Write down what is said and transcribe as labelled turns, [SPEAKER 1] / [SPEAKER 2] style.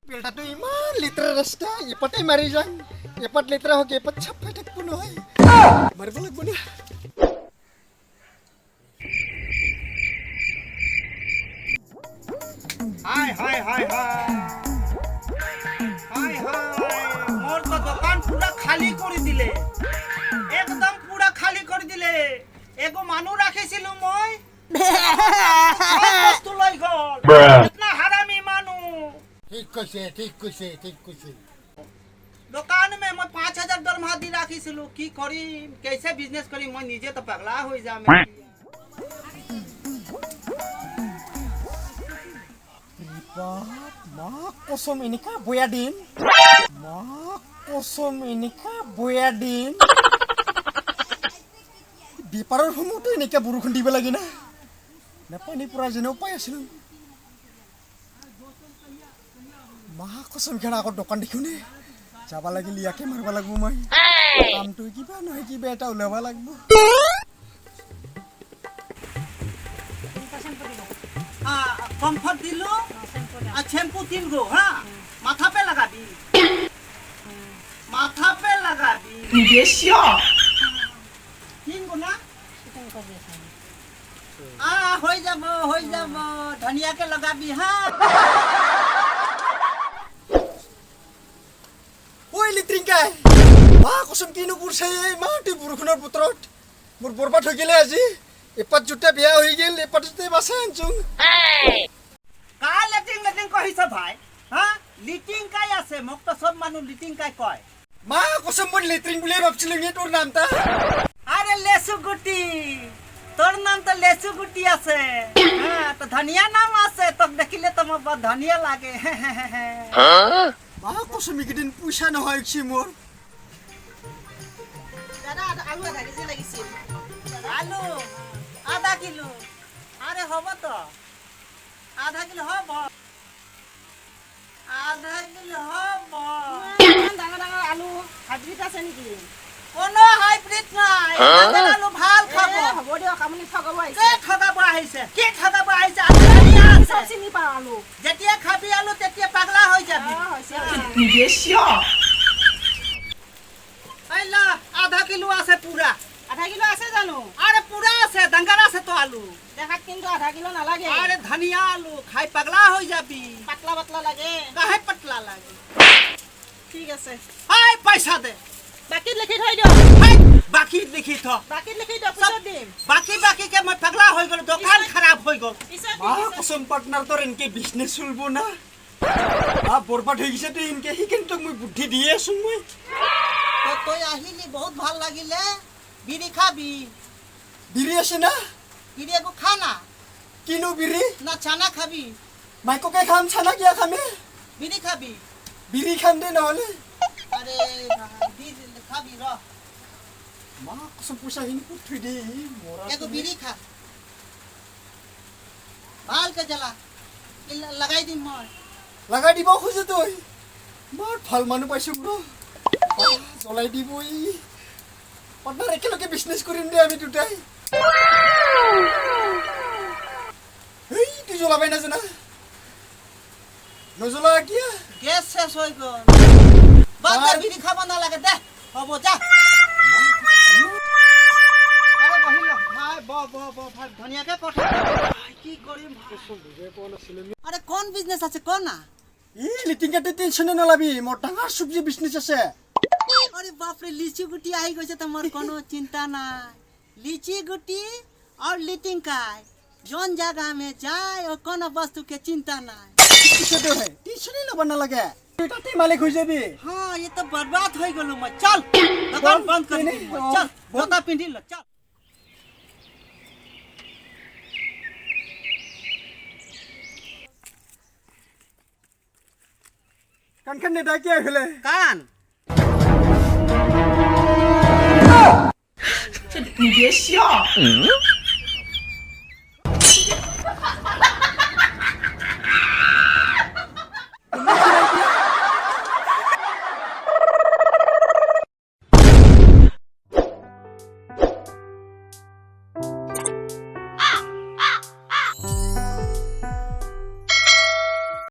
[SPEAKER 1] बेटा तो इमान लिटर रास्ता एपटे मारी जां एपट लिटर हो के एपट छप्पे तक पुनो है मारबो लागबो ना
[SPEAKER 2] हाय हाय हाय हाय हाय हाय मोर तो दुकान पूरा खाली कर दिले एकदम पूरा खाली कर दिले एगो मानु राखिसिलु মই सब वस्तु लई गल इतना हरामी मानु
[SPEAKER 1] ठीक कइसे
[SPEAKER 2] दुकान में मैं 5000 दरमाहा दी राखिसिलु की करी कैसे बिजनेस करी मैं निजे तो पगला होई जामे
[SPEAKER 1] मा कसम इनिका बोयादिन मा कसम इनिका बोयादिन बिपारर हमतो इनिका बुरुखुन दिबा लागि ना पानी पुरा जेने उपाय आसिल मा कसम खेना आको दकान देखुने जाबा लागि लियाके मारबा लागबो মই कामটো কিবা নহয় কিবা এটা উলাবা লাগবো
[SPEAKER 2] कंफर्ट दिलो आ शैम्पू 3 गो हां माथा पे लगा दी विदेशिया 3 गो ना होई जाबो धनिया के लगा दी हां
[SPEAKER 1] ओइ लिट्रिंकाय मा कसम किनु पुरसे मा ति बुरुखुनर पुत्रत मोर बरबाद হৈ গেলে আজি एपट जुटे बिया হৈ गेल एपट जुटे बासे आनचुं
[SPEAKER 2] का लेटिंग कहि छ भाई हां लिटिंग काय আছে মোক তো সব মানু লিটিং काय কয়
[SPEAKER 1] मा कसम मोर लेट्रिंग बुले भाबছিলুং এ তোর নামটা
[SPEAKER 2] अरे लेसु गुटी তোর নাম তো लेसु गुटी আছে हां তো ধনিয়া নাম আছে তো দেখিলে তো মোক ধনিয়া লাগে
[SPEAKER 1] मा कसम ইকিদিন পয়সা নহয় কি মোর
[SPEAKER 2] দাদা আলু আধা কেজি লাগিছিল আলু आधा किलो अरे होबो तो आधा किलो होबो ডাঙৰ আলু হাইব্রিড আছে নেকি কোনো হাইব্রিড নাই আলু ভাল খাব হ'ব দিও কামনি ঠগাব আহিছে কি ঠগাব আহিছে ধনিয়া আছে চিনি পা আলু যেতিয়া খাবি আলু তেতিয়া পাগলা হৈ যাবি বিদেশিয়া আইলা आधा किलो আছে পুরা आधा किलो আছে জানো আরে পুরা আছে ডাঙ্গার আছে তো আলু দেখাত কিন্তু आधा किलो না লাগে আরে ধনিয়া আলু খাই পাগলা হৈ যাবি পাতলা লাগে কাহে পাতলা লাগে ঠিক আছে হাই পয়সা দে বাকি লিখি থৈ দিও হাই বাকি লিখি থ পিছত দিম বাকি के मैं पगला হৈ গল দোকান खराब হৈ গল
[SPEAKER 1] मा कसम पार्टनर তোর ইনকে বিজনেস চলবো না বরবাদ হৈ গিছে তুই ইনকে হি কিন্তু মই বুদ্ধি দিয়ে আছুং মই
[SPEAKER 2] তো তুই আহিলি বহুত ভাল লাগিলে বিড়ি খাবি
[SPEAKER 1] বিড়ি আছে না
[SPEAKER 2] বিড়ি এগো খানা
[SPEAKER 1] কিনো বিড়ি
[SPEAKER 2] না ছানা খাবি
[SPEAKER 1] মাইকোকে খাম ছানা কিয়া খামে
[SPEAKER 2] বিড়ি খাবি
[SPEAKER 1] বিড়ি খাম দে নহলে
[SPEAKER 2] আরে বিড়ি খাবি র
[SPEAKER 1] मा कसम পয়সা হিনি পুথি দে মোরা
[SPEAKER 2] एगो बीड़ी खा बाल के जला लगाई दी मोर
[SPEAKER 1] লাগা দিব খুঁজে তুই বৰ ভাল মানুহ পাইছো ব্ৰ জ্বলাই দিবই পার্টনার একেলগে বিজনেস করিম দে আমি দুটাই এই তুই জ্বলাবাই না জানা নজ্বলা কিয়া
[SPEAKER 2] गैस शेष हो गल बात बीड़ी खाबा ना लगे दे हबो जा अरे बहिल भाई भाई धनिया के कोठा की करिम
[SPEAKER 1] বুঝে কোন ছিল
[SPEAKER 2] अरे कौन बिजनेस আছে কোন না
[SPEAKER 1] এই লিটিংকাতে টেনশন নলাবি মোর ডাঙৰ সবজি বিজনেস আছে
[SPEAKER 2] अरे बाप रे लीची गुटी आई गइছে तमर कोनो चिंता ना लीची गुटी और लिटिंग काय जोन जगह में जाए और कोनो वस्तु के चिंता ना
[SPEAKER 1] কিছে দে है টেনশন লব না লাগে এটাতে মালিক হৈ যাবি
[SPEAKER 2] हां ये तो बर्बाद हो गलो मैं चल दुकान बंद कर दी चल बोता पिंडी ल चल
[SPEAKER 1] কানখান নেদা কি আইলে
[SPEAKER 2] कान
[SPEAKER 3] 你别笑。